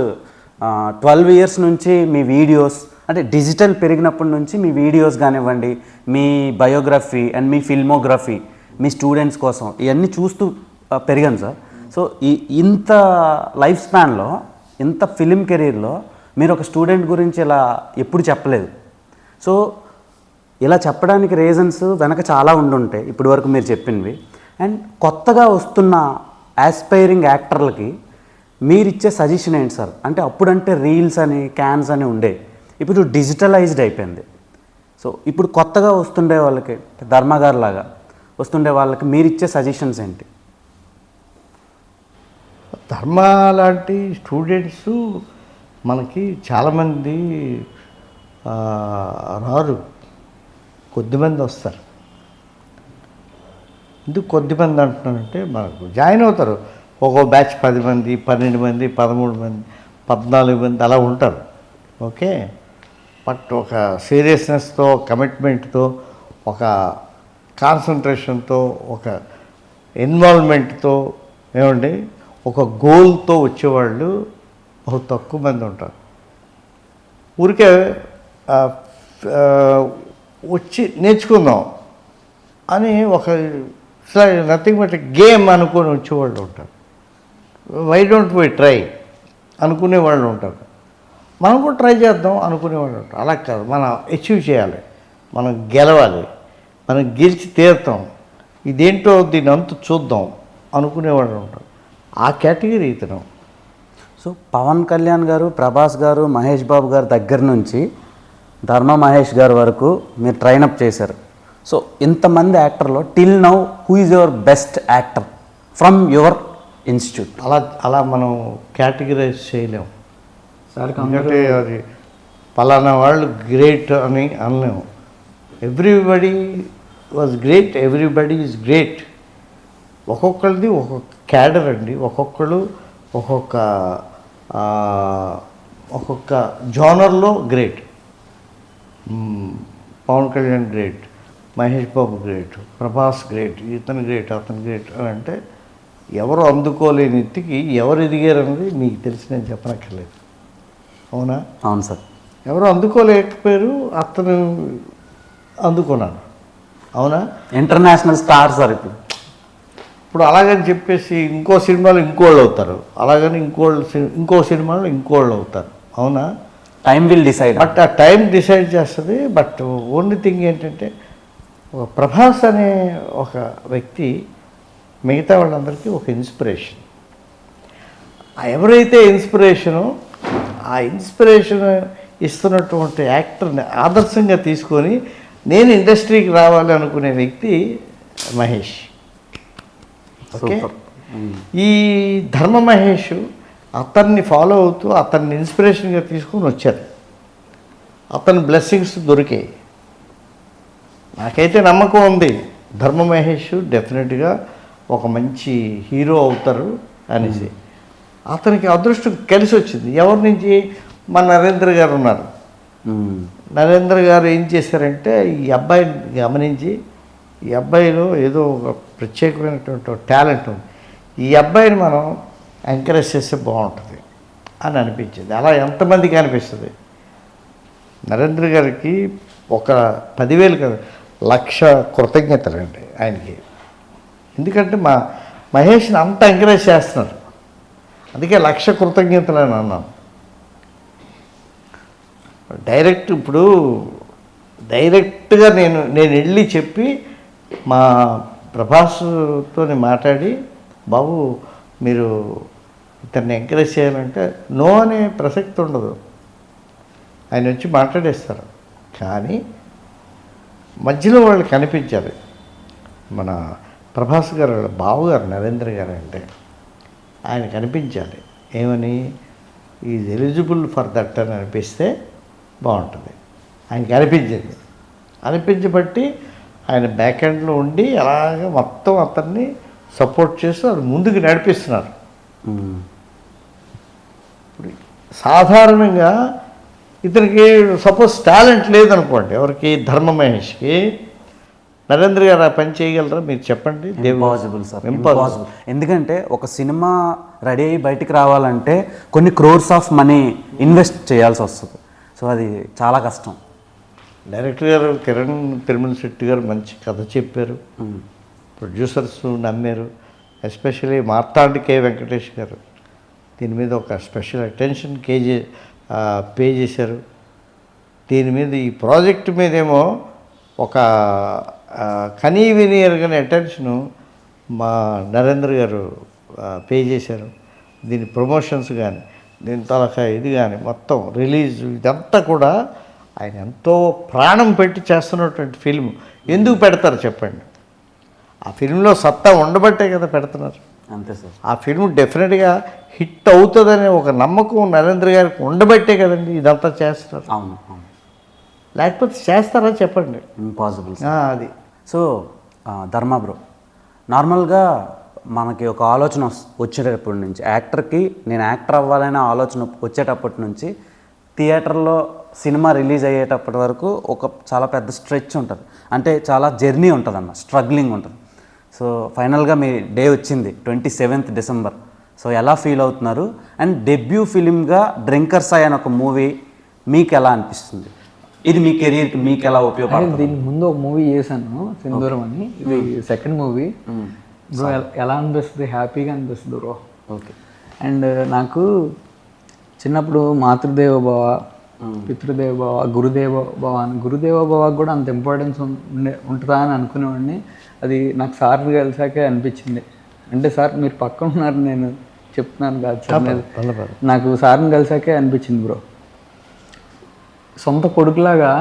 12 years నుంచి మీ వీడియోస్, అంటే డిజిటల్ పెరిగినప్పటి నుంచి మీ వీడియోస్ కానివ్వండి, మీ బయోగ్రఫీ అండ్ మీ ఫిల్మోగ్రఫీ, మీ స్టూడెంట్స్ కోసం ఇవన్నీ చూస్తూ పెరిగాను సార్. సో ఇంత లైఫ్ స్పాన్లో, ఇంత ఫిలిం కెరీర్లో మీరు ఒక స్టూడెంట్ గురించి ఇలా ఎప్పుడు చెప్పలేదు. సో ఇలా చెప్పడానికి రీజన్స్ వెనక చాలా ఉండుంటాయి ఇప్పటి వరకు మీరు చెప్పినవి. అండ్ కొత్తగా వస్తున్న ఆస్పైరింగ్ యాక్టర్లకి మీరు ఇచ్చే సజెషన్ ఏంటి సార్? అంటే అప్పుడంటే రీల్స్ అని క్యాన్స్ అని ఉండే, ఇప్పుడు డిజిటలైజ్డ్ అయిపోయింది. సో ఇప్పుడు కొత్తగా వస్తుండే వాళ్ళకి, ధర్మగారు లాగా వస్తుండే వాళ్ళకి మీరు ఇచ్చే సజెషన్స్ ఏంటి? ధర్మ లాంటి స్టూడెంట్స్ మనకి చాలామంది రారు, కొద్దిమంది వస్తారు. ఎందుకు కొద్దిమంది అంటున్నానంటే, మనకు జాయిన్ అవుతారు ఒక్కో బ్యాచ్ 10 మంది, 12 మంది, 13 మంది, 14 మంది అలా ఉంటారు. ఓకే, బట్ ఒక సీరియస్నెస్తో, కమిట్మెంట్తో, ఒక కాన్సన్ట్రేషన్తో, ఒక ఇన్వాల్వ్మెంట్తో, ఏమండి ఒక గోల్తో వచ్చేవాళ్ళు బహు తక్కువ మంది ఉంటారు. ఊరికే వచ్చి నేర్చుకుందాం అని ఒక నథింగ్ బట్ గేమ్ అనుకొని వచ్చేవాళ్ళు ఉంటారు. వై డోంట్ వై ట్రై అనుకునే వాళ్ళు ఉంటారు. మనం కూడా ట్రై చేద్దాం అనుకునేవాళ్ళు ఉంటారు. అలా కాదు, మనం అచీవ్ చేయాలి, మనం గెలవాలి, మనం గెలిచి తీరుతాం, ఇదేంటో దీని అంత చూద్దాం అనుకునేవాళ్ళు ఉంటారు. ఆ కేటగిరీ ఇతను. సో పవన్ కళ్యాణ్ గారు, ప్రభాస్ గారు, మహేష్ బాబు గారి దగ్గర నుంచి ధర్మ మహేష్ గారి వరకు మీరు ట్రైనప్ చేశారు. సో ఇంతమంది యాక్టర్లో till now who is your best actor from your institute? అలా మనం కేటగిరైజ్ చేయలేము సార్. ఎందుకంటే అది పలానా వాళ్ళు గ్రేట్ అని అనలేము. Everybody was great, everybody is great. ఒక్కొక్కరిది ఒక్కొక్క క్యాడర్ అండి, ఒక్కొక్కరు ఒక్కొక్క ఒక్కొక్క జోనర్లో great. Pavan Kalyan great, Mahesh Babu great, Prabhas great, ఇతను గ్రేట్, అతను గ్రేట్ అని అంటే ఎవరు అందుకోలేని ఎత్తికి ఎవరు ఎదిగారన్నది మీకు తెలిసి నేను చెప్పనక్కర్లేదు. అవునా? అవును సార్. ఎవరు అందుకోలేకపోయారు, అతను అందుకున్నాను. అవునా? ఇంటర్నేషనల్ స్టార్ సార్ ఇప్పుడు అలాగని చెప్పేసి ఇంకో సినిమాలో ఇంకోళ్ళు అవుతారు, అలాగని ఇంకో సినిమాలో ఇంకోళ్ళు అవుతారు. అవునా? Time will decide. బట్ ఆ టైం డిసైడ్ చేస్తుంది. బట్ ఓన్లీ థింగ్ ఏంటంటే ఒక ప్రభాస్ అనే ఒక వ్యక్తి మిగతా వాళ్ళందరికీ ఒక ఇన్స్పిరేషన్. ఎవరైతే ఆ ఇన్స్పిరేషన్ ఇస్తున్నటువంటి యాక్టర్ని ఆదర్శంగా తీసుకొని నేను ఇండస్ట్రీకి రావాలి అనుకునే వ్యక్తి మహేష్. ఓకే, ఈ ధర్మ మహేష్ అతన్ని ఫాలో అవుతూ అతన్ని ఇన్స్పిరేషన్గా తీసుకొని వచ్చారు. అతని బ్లెస్సింగ్స్ దొరికాయి. నాకైతే నమ్మకం ఉంది ధర్మ మహేష్ డెఫినెట్గా ఒక మంచి హీరో అవుతారు అనేసి. అతనికి అదృష్టం కలిసి వచ్చింది. ఎవరి నుంచి? మన నరేంద్ర గారు ఉన్నారు. నరేంద్ర గారు ఏం చేశారంటే ఈ అబ్బాయిని గమనించి ఈ అబ్బాయిలో ఏదో ఒక ప్రత్యేకమైనటువంటి టాలెంట్ ఉంది, ఈ అబ్బాయిని మనం ఎంకరేజ్ చేస్తే బాగుంటుంది అని అనిపించింది. అలా ఎంతమందికి అనిపిస్తుంది? నరేంద్ర గారికి ఒక 10,000 కాదు 1,00,000 కృతజ్ఞతలండి ఆయనకి. ఎందుకంటే మహేష్ని అంత ఎంకరేజ్ చేస్తున్నారు, అందుకే 1,00,000 కృతజ్ఞతలు అని అన్నాను. డైరెక్ట్గా నేను వెళ్ళి చెప్పి మా ప్రభాస్తో మాట్లాడి, బాబు మీరు ఇతన్ని ఎంకరేజ్ చేయాలంటే నో అనే ప్రసక్తి ఉండదు, ఆయన వచ్చి మాట్లాడేస్తారు. కానీ మధ్యలో వాళ్ళు కనిపించారు. మన ప్రభాస్ గారు వాళ్ళ బావగారు నరేంద్ర గారు అంటే ఆయన కనిపించాలి. ఏమని? ఈజ్ ఎలిజిబుల్ ఫర్ దట్ అని అనిపిస్తే బాగుంటుంది. ఆయనకి అనిపించబట్టి ఆయన బ్యాక్ ఎండ్లో ఉండి అలాగ మొత్తం అతన్ని సపోర్ట్ చేస్తూ అది ముందుకు నడిపిస్తున్నారు. ఇప్పుడు సాధారణంగా ఇతనికి సపోజ్ టాలెంట్ లేదనుకోండి, ఎవరికి? ధర్మ మహేష్కి. నరేంద్ర గారు ఆ పని చేయగలరా? మీరు చెప్పండి. Impossible sir, impossible. ఎందుకంటే ఒక సినిమా రెడీ అయ్యి బయటికి రావాలంటే కొన్ని క్రోర్స్ ఆఫ్ మనీ ఇన్వెస్ట్ చేయాల్సి వస్తుంది. సో అది చాలా కష్టం. డైరెక్టర్ గారు కిరణ్ తిరుమల శెట్టి గారు మంచి కథ చెప్పారు, ప్రొడ్యూసర్స్ నమ్మారు. ఎస్పెషలీ మార్తాండ్ కే వెంకటేష్ గారు దీని మీద ఒక స్పెషల్ అటెన్షన్ పే చేశారు. దీని మీద ఈ ప్రాజెక్ట్ మీదేమో ఒక కనీ విని ఎరగని అటెన్షను మా నరేంద్ర గారు పే చేశారు. దీని ప్రమోషన్స్ కానీ దీని తలకా ఇది కానీ మొత్తం రిలీజ్ ఇదంతా కూడా ఆయన ఎంతో ప్రాణం పెట్టి చేస్తున్నటువంటి ఫిల్మ్. ఎందుకు పెడతారు చెప్పండి? ఆ ఫిల్మ్లో సత్తా ఉండబట్టే కదా పెడుతున్నారు. అంతే సార్. ఆ ఫిల్మ్ డెఫినెట్గా హిట్ అవుతుందనే ఒక నమ్మకం నరేంద్ర గారికి ఉండబట్టే కదండి ఇదంతా చేస్తున్నారు. అవును, లేకపోతే చేస్తారా చెప్పండి? ఇంపాసిబుల్. అది. సో ధర్మ బ్రో, నార్మల్గా మనకి ఒక ఆలోచన వచ్చేటప్పటి నుంచి యాక్టర్కి నేను యాక్టర్ అవ్వాలనే ఆలోచన వచ్చేటప్పటి నుంచి థియేటర్లో సినిమా రిలీజ్ అయ్యేటప్పటి వరకు ఒక చాలా పెద్ద స్ట్రెచ్ ఉంటుంది. అంటే చాలా జర్నీ ఉంటుంది అన్న, స్ట్రగ్లింగ్ ఉంటుంది. సో ఫైనల్గా మీ డే వచ్చింది 27th డిసెంబర్. సో ఎలా ఫీల్ అవుతున్నారు? అండ్ డెబ్యూ ఫిలింగా డ్రింకర్స్ అనే ఒక మూవీ మీకు ఎలా అనిపిస్తుంది? ఇది మీ కెరీర్కి మీకు ఎలా ఉపయోగపడుతుంది? దీనికి ముందు ఒక మూవీ చేశాను, సింధూరం అని. ఇది సెకండ్ మూవీ. బ్రో ఎలా అనిపిస్తుంది? హ్యాపీగా అనిపిస్తుంది బ్రో. ఓకే. అండ్ నాకు చిన్నప్పుడు మాతృదేవ భవ, పితృదేవ భవ, గురుదేవ భవ అని గురుదేవ భవకు కూడా అంత ఇంపార్టెన్స్ ఉంటుందా అని అనుకునేవాడిని. అది నాకు సార్ కలిసాకే అనిపించింది. అంటే సార్ మీరు పక్కన ఉన్నారు, నేను చెప్తున్నాను కాదు సార్, నాకు సార్ని కలిసాకే అనిపించింది బ్రో. సొంత కొడుకులాగా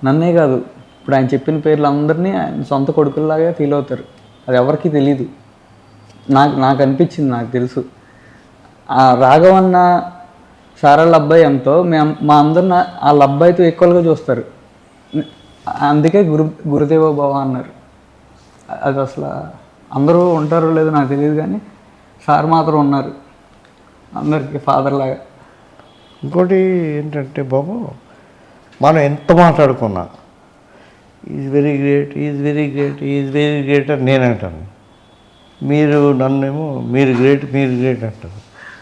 నన్నే కాదు, ఇప్పుడు ఆయన చెప్పిన పేర్లు అందరినీ ఆయన సొంత కొడుకుల్లాగా ఫీల్ అవుతారు. అది ఎవరికి తెలీదు, నాకు అనిపించింది, నాకు తెలుసు. ఆ రాఘవన్న సారాళ్ళ అబ్బాయి ఎంతో మా అందరిని వాళ్ళ అబ్బాయితో ఈక్వల్గా చూస్తారు. అందుకే గురుదేవ భవ అన్నారు. అది అసలు అందరూ ఉంటారో లేదో నాకు తెలియదు, కానీ సార్ మాత్రం ఉన్నారు అందరికీ ఫాదర్ లాగా. ఇంకోటి ఏంటంటే బాబు, మనం ఎంత మాట్లాడుకున్నా is very great, is very great, is very great అని నేను అంటాను. మీరు నన్నేమో మీరు గ్రేట్ అంటారు.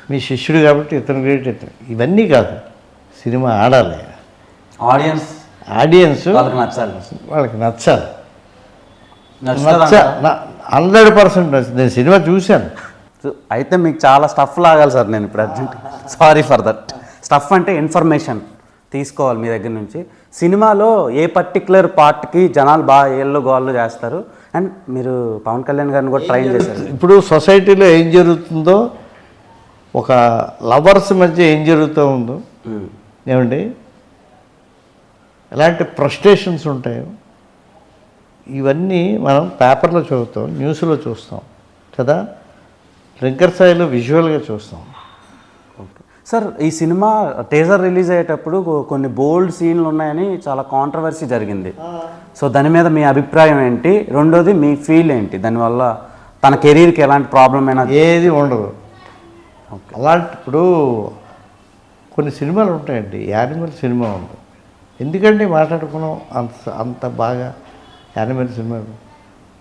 మీ శిష్యుడు కాబట్టి ఇతను గ్రేట్, ఇవన్నీ కాదు. సినిమా ఆడాలి, ఆడియన్స్ వాళ్ళకి నచ్చాలి. వాళ్ళకి నచ్చాలి. నచ్చుతుందా? 100% నచ్చింది. నేను సినిమా చూశాను. అయితే మీకు చాలా స్టఫ్ లాగాలి సార్. నేను ఇప్పుడు urgent sorry for that. Stuff అంటే ఇన్ఫర్మేషన్ తీసుకోవాలి మీ దగ్గర నుంచి. సినిమాలో ఏ పర్టికులర్ పార్ట్కి జనాలు బాగా ఏళ్ళు గోళ్ళు చేస్తారు, అండ్ మీరు పవన్ కళ్యాణ్ గారిని కూడా ట్రైన్ చేశారు. ఇప్పుడు సొసైటీలో ఏం జరుగుతుందో, ఒక లవర్స్ మధ్య ఏం జరుగుతూ ఉందో, ఏమండి ఎలాంటి ఫ్రస్ట్రేషన్స్ ఉంటాయో ఇవన్నీ మనం పేపర్లో చదువుతాం, న్యూస్లో చూస్తాం కదా, డ్రింకర్ స్థాయిలో విజువల్గా చూస్తాం. ఓకే సార్, ఈ సినిమా టీజర్ రిలీజ్ అయ్యేటప్పుడు కొన్ని బోల్డ్ సీన్లు ఉన్నాయని చాలా కాంట్రవర్సీ జరిగింది. సో దాని మీద మీ అభిప్రాయం ఏంటి? రెండోది మీ ఫీల్ ఏంటి? దానివల్ల తన కెరీర్కి ఎలాంటి ప్రాబ్లం అయినా? ఏది ఉండదు. అలాంటి ఇప్పుడు కొన్ని సినిమాలు ఉంటాయండి, యానిమల్ సినిమా ఉంది. ఎందుకంటే మాట్లాడుకున్నాం అంత బాగా యానిమల్ సినిమాలు.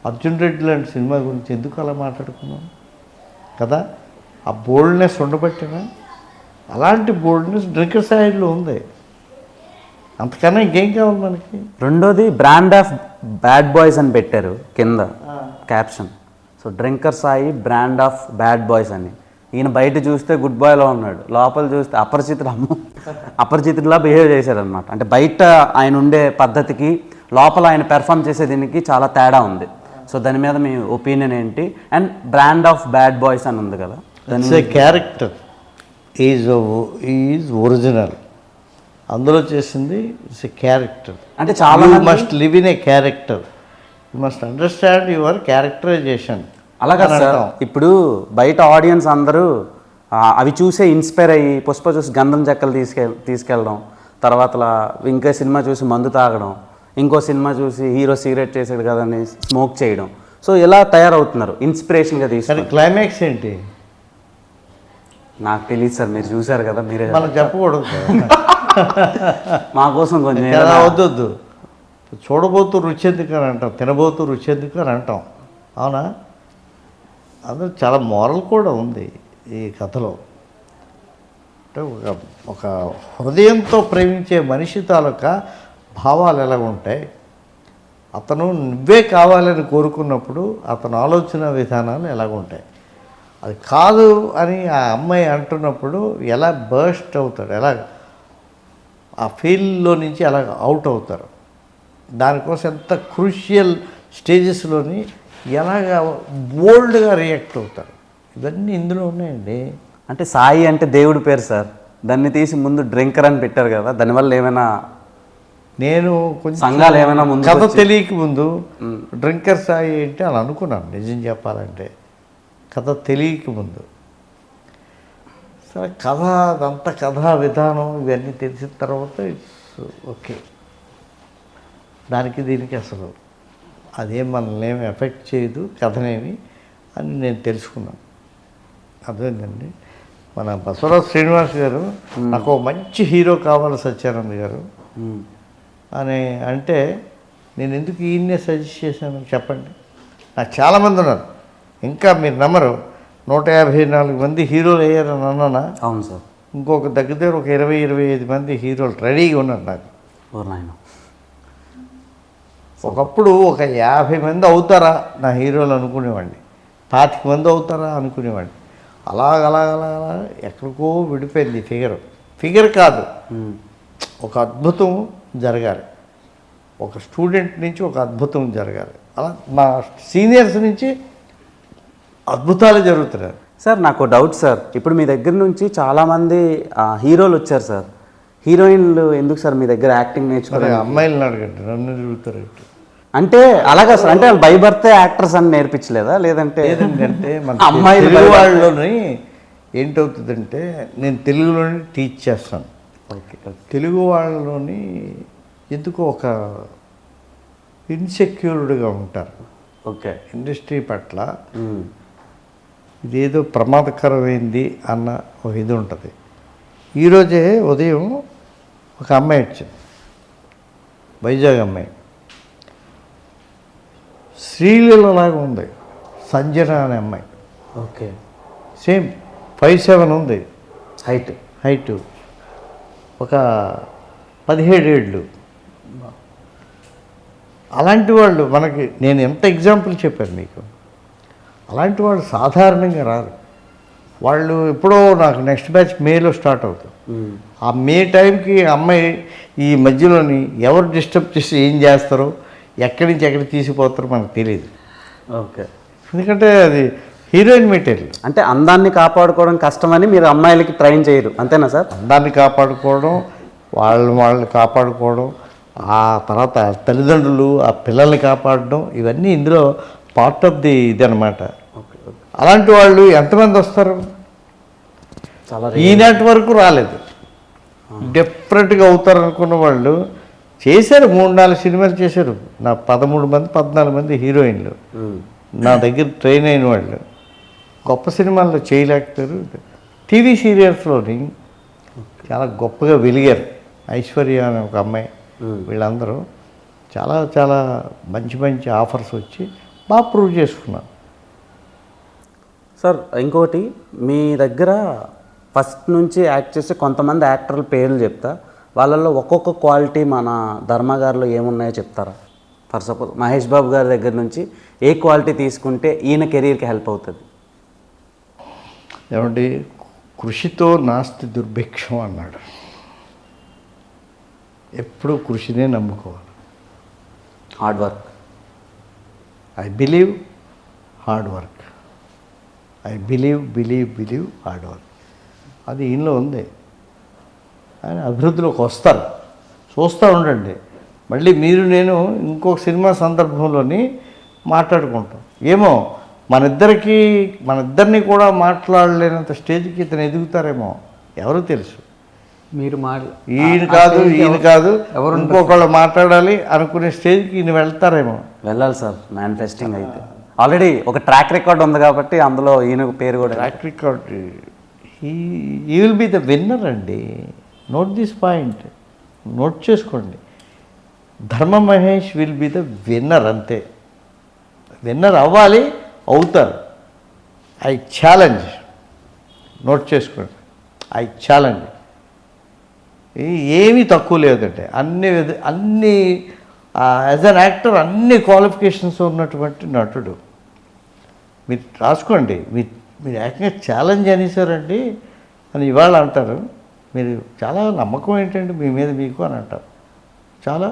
అర్జున్ రెడ్డి లాంటి సినిమా గురించి ఎందుకు అలా మాట్లాడుకున్నాం కదా, ఆ బోల్డ్నెస్ ఉండబట్టినా. అలాంటి బోల్డ్నెస్ డ్రింకర్ సైడ్లో ఉంది. అంతకన్నా ఇంకేం కావాలి మనకి? రెండోది బ్రాండ్ ఆఫ్ బ్యాడ్ బాయ్స్ అని పెట్టారు కింద caption. So drinker Sai brand of bad boys అని. ఈయన బయట చూస్తే గుడ్ బాయ్లో ఉన్నాడు, లోపల చూస్తే అపరిచితుడిలా బిహేవ్ చేశారనమాట. అంటే బయట ఆయన ఉండే పద్ధతికి లోపల ఆయన పెర్ఫామ్ చేసే దీనికి చాలా తేడా ఉంది. సో దాని మీద మీ ఒపీనియన్ ఏంటి? And brand of bad boys అని ఉంది కదా, క్యారెక్టర్ ఈజ్ ఒరిజినల్. అందులో చేసింది ఇట్స్ ఎ క్యారెక్టర్. అంటే చాలా must live in a character, you must understand your characterization. అలాగే సార్, ఇప్పుడు బయట ఆడియన్స్ అందరూ అవి చూసే ఇన్స్పైర్ అయ్యి పుష్ప చూసి గంధం చెక్కలు తీసుకెళ్ళడం, తర్వాత ఇంకో సినిమా చూసి మందు తాగడం, ఇంకో సినిమా చూసి హీరో సిగరెట్ చేసాడు కదని స్మోక్ చేయడం. సో ఇలా తయారవుతున్నారు ఇన్స్పిరేషన్గా తీసుకొని. క్లైమాక్స్ ఏంటి నాకు తెలియదు సార్, మీరు చూశారు కదా, మీరే మనం చెప్పకూడదు. మా కోసం కొంచెం వద్దొద్దు. చూడబోతూ రుచి ఎందుకు అని అంటాం, తినబోతూ రుచి ఎందుకు అని అంటాం, అవునా? అందులో చాలా మోరల్ కూడా ఉంది ఈ కథలో. అంటే ఒక హృదయంతో ప్రేమించే మనిషి తాలూకా భావాలు ఎలా ఉంటాయి, అతను నువ్వే కావాలని కోరుకున్నప్పుడు అతను ఆలోచన విధానాలు ఎలాగుంటాయి, అది కాదు అని ఆ అమ్మాయి అంటున్నప్పుడు ఎలా బర్స్ట్ అవుతాడు, ఎలా ఆ ఫీల్డ్లో నుంచి ఎలా అవుట్ అవుతారు, దానికోసం ఎంత క్రూషియల్ స్టేజెస్లోని ఎలాగ బోల్డ్గా రియాక్ట్ అవుతారు, ఇవన్నీ ఇందులో ఉన్నాయండి. అంటే సాయి అంటే దేవుడి పేరు సార్, దాన్ని తీసి ముందు డ్రింకర్ అని పెట్టారు కదా, దానివల్ల ఏమైనా నేను కొంచెం సంఘాలు ఏమైనా ముందు కథ తెలియక ముందు డ్రింకర్ సాయి అంటే అని అనుకున్నాను, నిజం చెప్పాలంటే కథ తెలియక ముందు. సరే కథ అదంతా కథా విధానం ఇవన్నీ తెలిసిన తర్వాత ఓకే, దానికి దీనికి అసలు అదేం మనల్ని ఏమి ఎఫెక్ట్ చేయదు కథనేమి అని నేను తెలుసుకున్నాను. అర్థమైందండి. మన బసవరాజు శ్రీనివాస్ గారు నాకు ఒక మంచి హీరో కావాలి సత్యానంద్ గారు అని అంటే నేను ఎందుకు ఈయన్నే సజెస్ట్ చేశాను చెప్పండి. నాకు చాలామంది ఉన్నారు, ఇంకా మీరు నమ్మరు, 154 మంది హీరోలు అయ్యారని అన్నానా? అవును సార్. ఇంకొక దగ్గర ఒక 20-25 మంది హీరోలు రెడీగా ఉన్నారు నాకు. ఒకప్పుడు ఒక 50 మంది అవుతారా నా హీరోలు అనుకునేవాడిని, 25 మంది అవుతారా అనుకునేవాడిని. అలా ఎక్కడికో విడిపోయింది ఫిగర్ కాదు, ఒక అద్భుతం జరగాలి, ఒక స్టూడెంట్ నుంచి ఒక అద్భుతం జరగాలి, అలా మా సీనియర్స్ నుంచి అద్భుతాలు జరుగుతున్నారు. సార్ నాకు డౌట్ సార్, ఇప్పుడు మీ దగ్గర నుంచి చాలామంది హీరోలు వచ్చారు సార్, హీరోయిన్లు ఎందుకు సార్ మీ దగ్గర యాక్టింగ్ నేర్చుకోవాలి? అమ్మాయిలను అడగండి, నన్ను తిరుగుతారు అంటే అలాగా సార్, అంటే వాళ్ళు బై బర్తే యాక్టర్స్ అని నేర్పించలేదా? లేదంటే లేదంటే మన అమ్మాయిలు తెలుగు వాళ్ళలోని ఏంటవుతుందంటే, నేను తెలుగులోని టీచ్ చేస్తాను. ఓకే, తెలుగు వాళ్ళలోని ఎందుకో ఒక ఇన్సెక్యూర్డ్గా ఉంటారు. ఓకే, ఇండస్ట్రీ పట్ల ఇదేదో ప్రమాదకరమైంది అన్న ఒక ఇది ఉంటుంది. ఈరోజే ఉదయం ఒక అమ్మాయి వచ్చింది, వైజాగ్ అమ్మాయి, శ్రీలీలలాగా ఉంది, సంజన అనే అమ్మాయి. ఓకే. సేమ్ 5'7" ఉంది హైట్, ఒక 17 ఏళ్ళు. అలాంటి వాళ్ళు మనకి, నేను ఎంత ఎగ్జాంపుల్ చెప్పాను మీకు, అలాంటి వాళ్ళు సాధారణంగా రారు. వాళ్ళు ఎప్పుడో నాకు నెక్స్ట్ బ్యాచ్ మేలో స్టార్ట్ అవుతుంది. ఆ మే టైంకి అమ్మాయి ఈ మధ్యలోని ఎవరు డిస్టర్బ్ చేసి ఏం చేస్తారో, ఎక్కడి నుంచి ఎక్కడికి తీసిపోతారో మనకు తెలియదు. ఓకే. ఎందుకంటే అది హీరోయిన్ మెటీరియల్. అంటే అందాన్ని కాపాడుకోవడం కష్టమని మీరు అమ్మాయిలకి ట్రైన్ చేయరు, అంతేనా సార్? అందాన్ని కాపాడుకోవడం, వాళ్ళని కాపాడుకోవడం, ఆ తర్వాత తల్లిదండ్రులు ఆ పిల్లల్ని కాపాడడం, ఇవన్నీ ఇందులో పార్ట్ ఆఫ్ ది ఇది అనమాట. అలాంటి వాళ్ళు ఎంతమంది వస్తారు? చాలా ఈనాటి వరకు రాలేదు. డిఫరెంట్గా అవుతారు అనుకున్న వాళ్ళు చేశారు, 3-4 సినిమాలు చేశారు. నా 13 మంది 14 మంది హీరోయిన్లు నా దగ్గర ట్రైన్ అయిన వాళ్ళు గొప్ప సినిమాల్లో చేయలేకపోయారు. టీవీ సీరియల్స్లోని చాలా గొప్పగా వెలిగారు. ఐశ్వర్య అనే ఒక అమ్మాయి, వీళ్ళందరూ చాలా చాలా మంచి మంచి ఆఫర్స్ వచ్చి బాగా ప్రూవ్ చేసుకున్నారు. సార్ ఇంకోటి, మీ దగ్గర ఫస్ట్ నుంచి యాక్ట్ చేసే కొంతమంది యాక్టర్ల పేర్లు చెప్తా, వాళ్ళల్లో ఒక్కొక్క క్వాలిటీ మన ధర్మ గారిలో ఏమున్నాయో చెప్తారా? ఫర్ సపోజ్ మహేష్ బాబు గారి దగ్గర నుంచి ఏ క్వాలిటీ తీసుకుంటే ఈయన కెరీర్కి హెల్ప్ అవుతుంది? ఏమండి, కృషితో నాస్తి దుర్భిక్షం అన్నాడు. ఎప్పుడూ కృషినే నమ్ముకోవాలి. Hard work. I believe hard work. I believe hard work. అది ఈయనలో ఉంది. ఆయన అభివృద్ధిలోకి వస్తారు, చూస్తూ ఉండండి. మళ్ళీ మీరు నేను ఇంకొక సినిమా సందర్భంలోని మాట్లాడుకుంటాం. ఏమో మనిద్దరిని కూడా మాట్లాడలేనంత స్టేజ్కి ఇతను ఎదుగుతారేమో, ఎవరు తెలుసు. మీరు ఈయన కాదు ఇంకొకళ్ళు మాట్లాడాలి అనుకునే స్టేజ్కి ఈయన వెళ్తారేమో. వెళ్ళాలి సార్, మేనిఫెస్టింగ్ అయితే ఆల్రెడీ ఒక ట్రాక్ రికార్డ్ ఉంది కాబట్టి అందులో ఈయన పేరు కూడా. ట్రాక్ రికార్డ్, ఈ విల్ బి ద విన్నర్ అండి. నోట్ దిస్ పాయింట్, నోట్ చేసుకోండి. ధర్మ Mahesh will be the winner, అంతే. విన్నర్ అవ్వాలి, అవుతారు. ఐ ఛాలెంజ్, నోట్ చేసుకోండి, ఐ ఛాలెంజ్. ఏమీ తక్కువ లేదంటే అన్ని యాజ్ అన్ యాక్టర్ అన్ని క్వాలిఫికేషన్స్ ఉన్నటువంటి నటుడు. మీరు రాసుకోండి. మీరు ఏకంగా ఛాలెంజ్ అనేసారండి అని ఇవాళ అంటారు. మీరు చాలా నమ్మకం ఏంటండి మీ మీద మీకు అని అంటారు. చాలా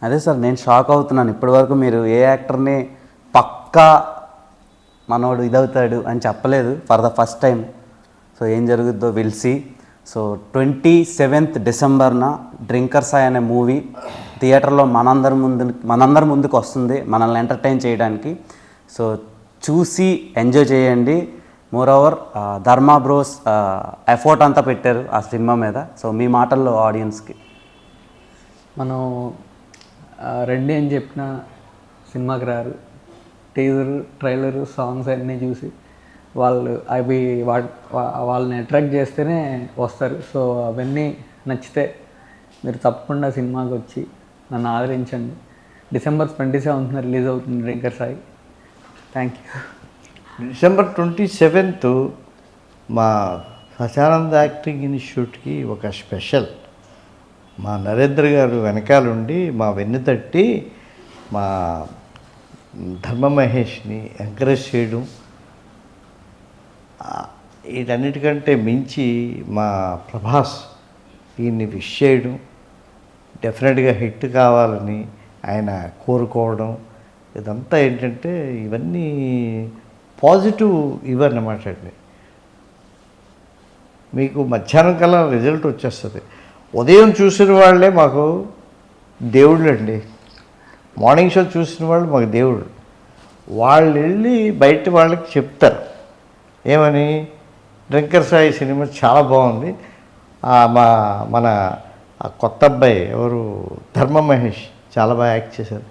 అదే సార్, నేను షాక్ అవుతున్నాను. ఇప్పటివరకు మీరు ఏ యాక్టర్ని పక్కా మనోడు ఇదవుతాడు అని చెప్పలేదు, for the first time. So ఏం జరుగుద్దో విల్ సీ. సో 27th డిసెంబర్న డ్రింకర్స్ అనే మూవీ థియేటర్లో మనందరి ముందుకు వస్తుంది, మనల్ని ఎంటర్టైన్ చేయడానికి. సో చూసి ఎంజాయ్ చేయండి. మోర్ ఓవర్ ధర్మ బ్రోస్ ఎఫర్ట్ అంతా పెట్టారు ఆ సినిమా మీద. సో మీ మాటల్లో ఆడియన్స్కి మనం రెండే అని చెప్పిన సినిమాకి రారు. టీజర్, ట్రైలర్, సాంగ్స్ అన్నీ చూసి వాళ్ళని అట్రాక్ట్ చేస్తేనే వస్తారు. సో అవన్నీ నచ్చితే మీరు తప్పకుండా సినిమాకి వచ్చి నన్ను ఆదరించండి. December 27th రిలీజ్ అవుతుంది drinker Sai. Thank you. December 27th మా సచానంద యాక్టింగ్ ఇన్స్టిట్యూట్కి ఒక స్పెషల్. మా నరేంద్ర గారు వెనకాలండి మా వెన్నుతట్టి మా ధర్మ మహేష్ని ఎంకరేజ్ చేయడం, వీటన్నిటికంటే మించి మా ప్రభాస్ ఈయన్ని విష్ చేయడం, డెఫినెట్గా హిట్ కావాలని ఆయన కోరుకోవడం, ఇదంతా ఏంటంటే ఇవన్నీ పాజిటివ్ ఇవన్నమాట అండి. మీకు మధ్యాహ్నం కల్లా రిజల్ట్ వచ్చేస్తుంది. ఉదయం చూసిన వాళ్ళే మాకు దేవుళ్ళు అండి. మార్నింగ్ షో చూసిన వాళ్ళు మాకు దేవుళ్ళు. వాళ్ళు వెళ్ళి బయట వాళ్ళకి చెప్తారు ఏమని, డ్రింకర్ సాయి సినిమా చాలా బాగుంది, మన కొత్త అబ్బాయి ఎవరు ధర్మ మహేష్ చాలా బాగా యాక్ట్ చేశారు,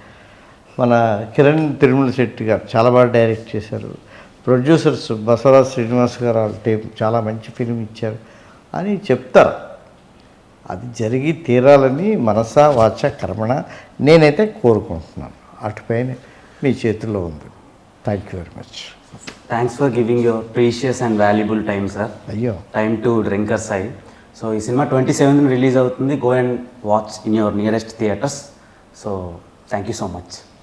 మన కిరణ్ తిరుమల శెట్టి గారు చాలా బాగా డైరెక్ట్ చేశారు, ప్రొడ్యూసర్స్ బసవరాజ్ శ్రీనివాస్ గారు వాళ్ళ టీం చాలా మంచి ఫిలిం ఇచ్చారు, అని చెప్తారు. అది జరిగి తీరాలని మనసా వాచ కర్మణ నేనైతే కోరుకుంటున్నాను. అటుపైన మీ చేతుల్లో ఉంది. Thank you very much. Thanks for giving your precious and valuable time sir. అయ్యో, time to drinker Sai. So ఈ సినిమా 27th రిలీజ్ అవుతుంది. Go and watch in your nearest theatres. So thank you so much.